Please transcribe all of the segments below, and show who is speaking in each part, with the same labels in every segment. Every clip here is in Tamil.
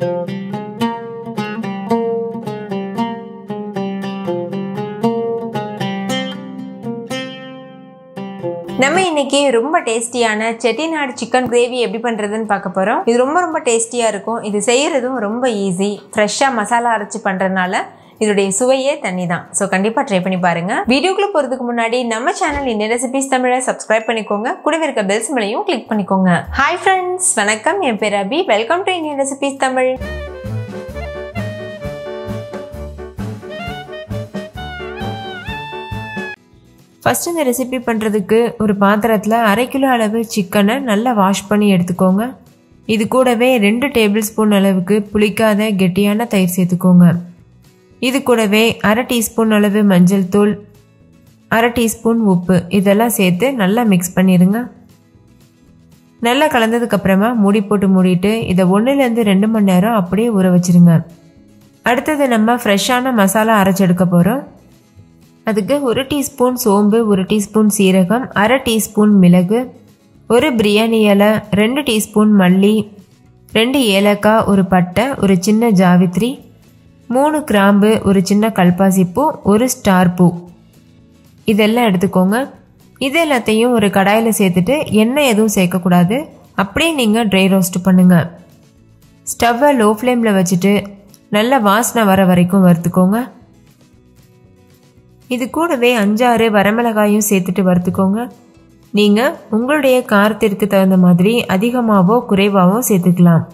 Speaker 1: நம்ம இன்னைக்கு ரொம்ப டேஸ்டியான செட்டிநாடு சிக்கன் கிரேவி எப்படி பண்றதுன்னு பார்க்க போறோம். இது ரொம்ப டேஸ்டியா இருக்கும். இது செய்யறதும் ரொம்ப ஈஸி. ஃப்ரெஷ்ஷா மசாலா அரைச்சு பண்றதுனால இதோடைய சுவையே தனி தான். ஸோ கண்டிப்பா ட்ரை பண்ணி பாருங்க. வீடியோக்குள்ள போறதுக்கு முன்னாடி நம்ம சேனல் இன்ன ரெசிபிஸ் தமிழை சப்ஸ்கிரைப் பண்ணிக்கோங்க. கூடவே இருக்க பெல் சிம்பலையும் கிளிக் பண்ணிக்கோங்க. ஹாய் ஃப்ரெண்ட்ஸ், வணக்கம். என் பேர் அபி. வெல்கம் டு இன்ன ரெசிபிஸ் தமிழ். ஃபஸ்ட்டு இந்த ரெசிபி பண்ணுறதுக்கு ஒரு பாத்திரத்தில் 1/2 கிலோ அளவு சிக்கனை நல்லா வாஷ் பண்ணி எடுத்துக்கோங்க. இது கூடவே 2 டேபிள் ஸ்பூன் அளவுக்கு புளிக்காத கெட்டியான தயிர் சேர்த்துக்கோங்க. இது கூடவே 1/2 டீஸ்பூன் அளவு மஞ்சள் தூள், 1/2 டீஸ்பூன் உப்பு இதெல்லாம் சேர்த்து நல்லா மிக்ஸ் பண்ணிடுங்க. நல்லா கலந்ததுக்கப்புறமா மூடி போட்டு மூடிட்டு இதை 1லேருந்து 2 மணி நேரம் அப்படியே ஊற வச்சுருங்க. அடுத்தது நம்ம ஃப்ரெஷ்ஷான மசாலா அரைச்செடுக்க போகிறோம். அதுக்கு 1 டீஸ்பூன் சோம்பு, 1 டீஸ்பூன் சீரகம், 1/2 டீஸ்பூன் மிளகு, 1 பிரியாணி இலை, 2 டீஸ்பூன் மல்லி, 2 ஏலக்காய், 1 பட்டை, 1 சின்ன ஜாவித்ரி, 3 கிராம்பு, 1 சின்ன கல்பாசிப்பூ, 1 ஸ்டார் பூ இதெல்லாம் எடுத்துக்கோங்க. இது எல்லாத்தையும் ஒரு கடாயில் சேர்த்துட்டு எண்ணெய் எதுவும் சேர்க்கக்கூடாது. அப்படியே நீங்கள் ட்ரை ரோஸ்ட் பண்ணுங்கள். ஸ்டவ்வை லோ ஃப்ளேமில் வச்சுட்டு நல்லா வாசனை வர வரைக்கும் வறுத்துக்கோங்க. இது கூடவே 5-6 வரமிளகாயும் சேர்த்துட்டு வறுத்துக்கோங்க. நீங்கள் உங்களுடைய காரத்திற்கு தகுந்த மாதிரி அதிகமாகவோ குறைவாகவோ சேர்த்துக்கலாம்.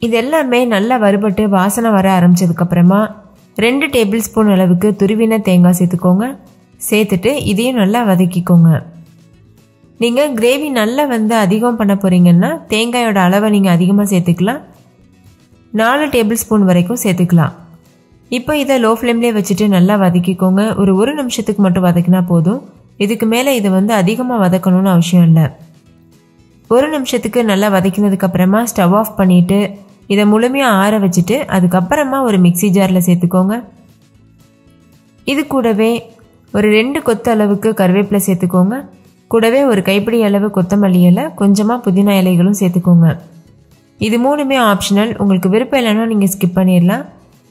Speaker 1: இது எல்லாமே நல்லா வறுபட்டு வாசனை வர ஆரம்பிச்சதுக்கப்புறமா 2 டேபிள் ஸ்பூன் அளவுக்கு துருவின தேங்காய் சேர்த்துக்கோங்க. சேர்த்துட்டு இதையும் நல்லா வதக்கிக்கோங்க. நீங்கள் கிரேவி நல்லா அதிகம் பண்ண போகிறீங்கன்னா தேங்காயோட அளவை நீங்கள் அதிகமாக சேர்த்துக்கலாம். 4 டேபிள் ஸ்பூன் வரைக்கும் சேர்த்துக்கலாம். இப்போ இதை லோ ஃப்ளேம்லேயே வச்சுட்டு நல்லா வதக்கிக்கோங்க. ஒரு 1 நிமிஷத்துக்கு மட்டும் வதக்கினா போதும். இதுக்கு மேலே இது அதிகமாக வதக்கணும்னு அவசியம் இல்லை. 1 நிமிஷத்துக்கு நல்லா வதக்கினதுக்கப்புறமா ஸ்டவ் ஆஃப் பண்ணிவிட்டு இதை முழுமையாக ஆற வச்சுட்டு அதுக்கப்புறமா ஒரு மிக்சி ஜாரில் சேர்த்துக்கோங்க. இது கூடவே ஒரு 2 கொத்து அளவுக்கு கருவேப்பிலை சேர்த்துக்கோங்க. கூடவே ஒரு கைப்பிடி அளவு கொத்தமல்லி இலை, கொஞ்சமாக புதினா இலைகளும் சேர்த்துக்கோங்க. இது 3மே ஆப்ஷனல். உங்களுக்கு விருப்பம் இல்லைன்னா நீங்கள் ஸ்கிப் பண்ணிடலாம்.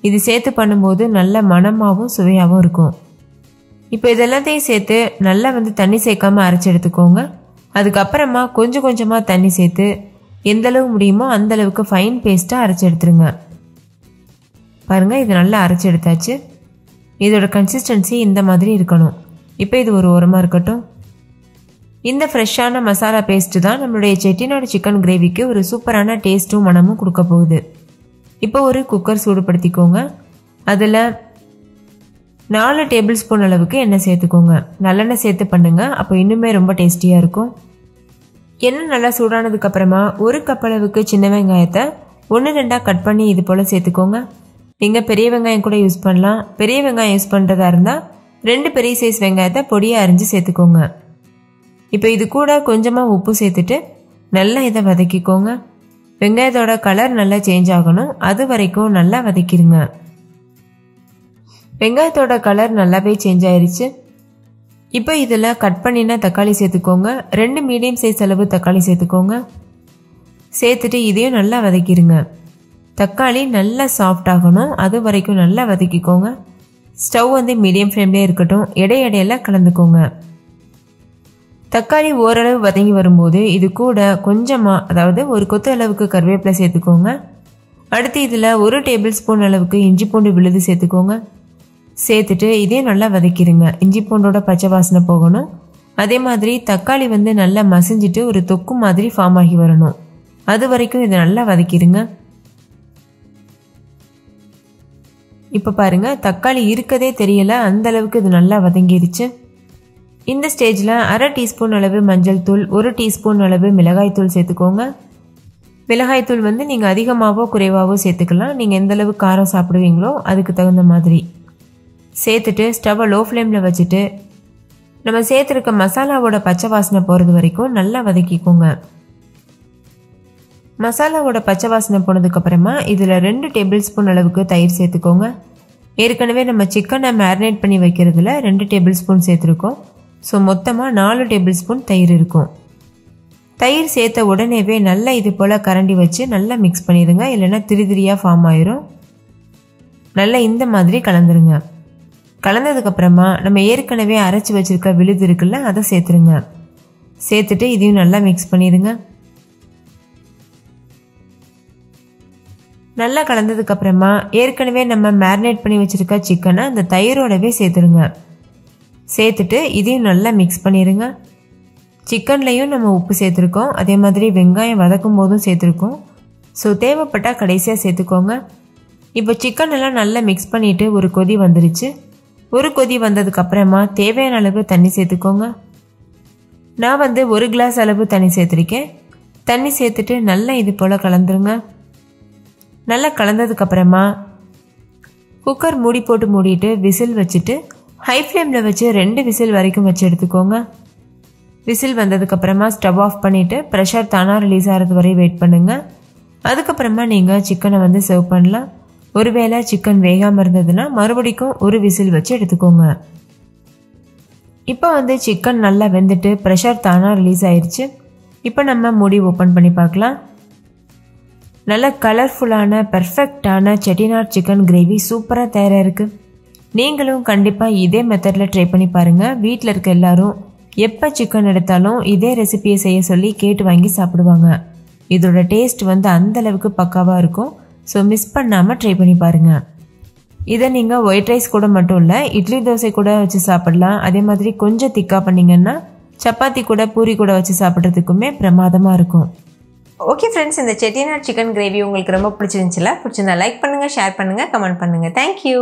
Speaker 1: இது சேர்த்து பண்ணும்போது நல்ல மணமாகவும் சுவையாகவும் இருக்கும். இப்போ இதெல்லாத்தையும் சேர்த்து நல்லா தண்ணி சேர்க்காமல் அரைச்சி எடுத்துக்கோங்க. அதுக்கப்புறமா கொஞ்சம் கொஞ்சமாக தண்ணி சேர்த்து எந்தளவு முடியுமோ அந்தளவுக்கு ஃபைன் பேஸ்ட்டாக அரைச்சி எடுத்துருங்க. பாருங்கள், இது நல்லா அரைச்சி எடுத்தாச்சு. இதோட கன்சிஸ்டன்சி இந்த மாதிரி இருக்கணும். இப்போ இது ஒரு ஓரமாக இருக்கட்டும். இந்த ஃப்ரெஷ்ஷான மசாலா பேஸ்ட்டு தான் நம்மளுடைய செட்டிநாடு சிக்கன் கிரேவிக்கு ஒரு சூப்பரான டேஸ்ட்டும் மனமும் கொடுக்க போகுது. இப்போ ஒரு குக்கர் சூடுபடுத்திக்கோங்க. அதில் 4 டேபிள் ஸ்பூன் அளவுக்கு எண்ணெய் சேர்த்துக்கோங்க. நல்லெண்ணெய் சேர்த்து பண்ணுங்கள், அப்போ இன்னுமே ரொம்ப டேஸ்டியாக இருக்கும். எண்ணெய் நல்லா சூடானதுக்கப்புறமா 1 கப் அளவுக்கு சின்ன வெங்காயத்தை 1-2 கட் பண்ணி இது போல் சேர்த்துக்கோங்க. நீங்கள் பெரிய வெங்காயம் கூட யூஸ் பண்ணலாம். பெரிய வெங்காயம் யூஸ் பண்ணுறதா இருந்தால் 2 பெரிய சைஸ் வெங்காயத்தை பொடியாக அரிஞ்சு சேர்த்துக்கோங்க. இப்போ இது கூட கொஞ்சமாக உப்பு சேர்த்துட்டு நல்லா இதை வதக்கிக்கோங்க. வெங்காயத்தோட கலர் நல்லா சேஞ்ச் ஆகணும். அது வரைக்கும் நல்லா வதக்கிடுங்க. வெங்காயத்தோட கலர் நல்லாவே சேஞ்ச் ஆயிடுச்சு. இப்போ இதில் கட் பண்ணினா தக்காளி சேர்த்துக்கோங்க. 2 மீடியம் சைஸ் அளவு தக்காளி சேர்த்துக்கோங்க. சேர்த்துட்டு இதையும் நல்லா வதக்கிடுங்க. தக்காளி நல்லா சாஃப்ட் ஆகணும். அது வரைக்கும் நல்லா வதக்கிக்கோங்க. ஸ்டவ் மீடியம் ஃப்ளேம்லேயே இருக்கட்டும். இடையிடையில கலந்துக்கோங்க. தக்காளி ஓரளவு வதங்கி வரும்போது இது கூட கொஞ்சமாக, அதாவது 1 கொத்து அளவுக்கு கருவேப்பிலை சேர்த்துக்கோங்க. அடுத்து இதில் 1 டேபிள் ஸ்பூன் அளவுக்கு இஞ்சி பூண்டு விழுது சேர்த்துக்கோங்க. சேர்த்துட்டு இதையும் நல்லா வதக்கிடுங்க. இஞ்சி பூண்டோட பச்சை வாசனை போகணும். அதே மாதிரி தக்காளி நல்லா மசிஞ்சிட்டு ஒரு தொக்கு மாதிரி ஃபார்ம் ஆகி வரணும். அது வரைக்கும் இதை நல்லா வதக்கிடுங்க. இப்போ பாருங்கள், தக்காளி இருக்கதே தெரியல, அந்த அளவுக்கு இது நல்லா வதங்கிடுச்சு. இந்த ஸ்டேஜில் 1/2 டீஸ்பூன் அளவு மஞ்சள் தூள், 1 டீஸ்பூன் அளவு மிளகாய் தூள் சேர்த்துக்கோங்க. மிளகாய் தூள் நீங்கள் அதிகமாகவோ குறைவாகவோ சேர்த்துக்கலாம். நீங்கள் எந்தளவு காரம் சாப்பிடுவீங்களோ அதுக்கு தகுந்த மாதிரி சேர்த்துட்டு ஸ்டவ்வை லோ ஃப்ளேமில் வச்சுட்டு நம்ம சேர்த்துருக்க மசாலாவோட பச்சை வாசனை போகிறது வரைக்கும் நல்லா வதக்கிக்கோங்க. மசாலாவோட பச்சை வாசனை போனதுக்கப்புறமா இதில் 2 டேபிள் ஸ்பூன் அளவுக்கு தயிர் சேர்த்துக்கோங்க. ஏற்கனவே நம்ம சிக்கனை மேரினேட் பண்ணி வைக்கிறதுல 2 டேபிள் ஸ்பூன் சேர்த்துருக்கோம். ஸோ மொத்தமாக 4 டேபிள் ஸ்பூன் தயிர் இருக்கும். தயிர் சேர்த்த உடனேவே நல்லா இது போல் கரண்டி வச்சு நல்லா மிக்ஸ் பண்ணிடுங்க, இல்லைன்னா திரிதிரியாக ஃபார்ம் ஆயிரும். நல்லா இந்த மாதிரி கலந்துருங்க. கலந்ததுக்கப்புறமா நம்ம ஏற்கனவே அரைச்சி வச்சுருக்க விழுது இருக்குல்ல, அதை சேர்த்துருங்க. சேர்த்துட்டு இதையும் நல்லா மிக்ஸ் பண்ணிடுங்க. நல்லா கலந்ததுக்கப்புறமா ஏற்கனவே நம்ம மேரினேட் பண்ணி வச்சுருக்க சிக்கனை அந்த தயிரோடவே சேர்த்துருங்க. சேர்த்துட்டு இதையும் நல்லா மிக்ஸ் பண்ணிடுங்க. சிக்கன்லேயும் நம்ம உப்பு சேர்த்துருக்கோம், அதே மாதிரி வெங்காயம் வதக்கும் போதும் சேர்த்துருக்கோம். ஸோ தேவைப்பட்டால் கடைசியாக சேர்த்துக்கோங்க. இப்போ சிக்கன் எல்லாம் நல்லா மிக்ஸ் பண்ணிவிட்டு ஒரு கொதி வந்துருச்சு. ஒரு கொதி வந்ததுக்கப்புறமா தேவையான அளவு தண்ணி சேர்த்துக்கோங்க. நான் 1 கிளாஸ் அளவு தண்ணி சேர்த்துருக்கேன். தண்ணி சேர்த்துட்டு நல்லா இது போல் கலந்துருங்க. நல்லா கலந்ததுக்கப்புறமா குக்கர் மூடி போட்டு மூடிட்டு விசில் வச்சுட்டு ஹை ஃப்ளேமில் வச்சு 2 விசில் வரைக்கும் வச்சு எடுத்துக்கோங்க. விசில் வந்ததுக்கப்புறமா ஸ்டவ் ஆஃப் பண்ணிவிட்டு ப்ரெஷர் தானாக ரிலீஸ் ஆகிறது வரை வெயிட் பண்ணுங்கள். அதுக்கப்புறமா நீங்கள் சிக்கனை சர்வ் பண்ணலாம். ஒருவேளை சிக்கன் வேகாமல் இருந்ததுன்னா மறுபடிக்கும் ஒரு விசில் வச்சு எடுத்துக்கோங்க. இப்போ சிக்கன் நல்லா வெந்துட்டு ப்ரெஷர் தானாக ரிலீஸ் ஆயிடுச்சு. இப்போ நம்ம மூடி ஓப்பன் பண்ணி பார்க்கலாம். நல்ல கலர்ஃபுல்லான பெர்ஃபெக்டான செட்டிநாட் சிக்கன் கிரேவி சூப்பராக தயாராக இருக்குது. நீங்களும் கண்டிப்பாக இதே மெத்தடில் ட்ரை பண்ணி பாருங்கள். வீட்டில் இருக்க எல்லாரும் எப்போ சிக்கன் எடுத்தாலும் இதே ரெசிபியை செய்ய சொல்லி கேட்டு வாங்கி சாப்பிடுவாங்க. இதோட டேஸ்ட் அந்தளவுக்கு பக்காவாக இருக்கும். ஸோ மிஸ் பண்ணாமல் ட்ரை பண்ணி பாருங்கள். இதை நீங்கள் ஒயிட் ரைஸ் கூட மட்டும் இல்லை, இட்லி தோசை கூட வச்சு சாப்பிடலாம். அதே மாதிரி கொஞ்சம் திக்காக பண்ணிங்கன்னா சப்பாத்தி கூட பூரி கூட வச்சு சாப்பிட்றதுக்குமே பிரமாதமாக இருக்கும். ஓகே ஃப்ரெண்ட்ஸ், இந்த செட்டிநாட் சிக்கன் கிரேவி உங்களுக்கு ரொம்ப பிடிச்சிருந்துச்சுல? பிடிச்சிருந்தா லைக் பண்ணுங்கள், ஷேர் பண்ணுங்கள், கமெண்ட் பண்ணுங்கள். தேங்க்யூ.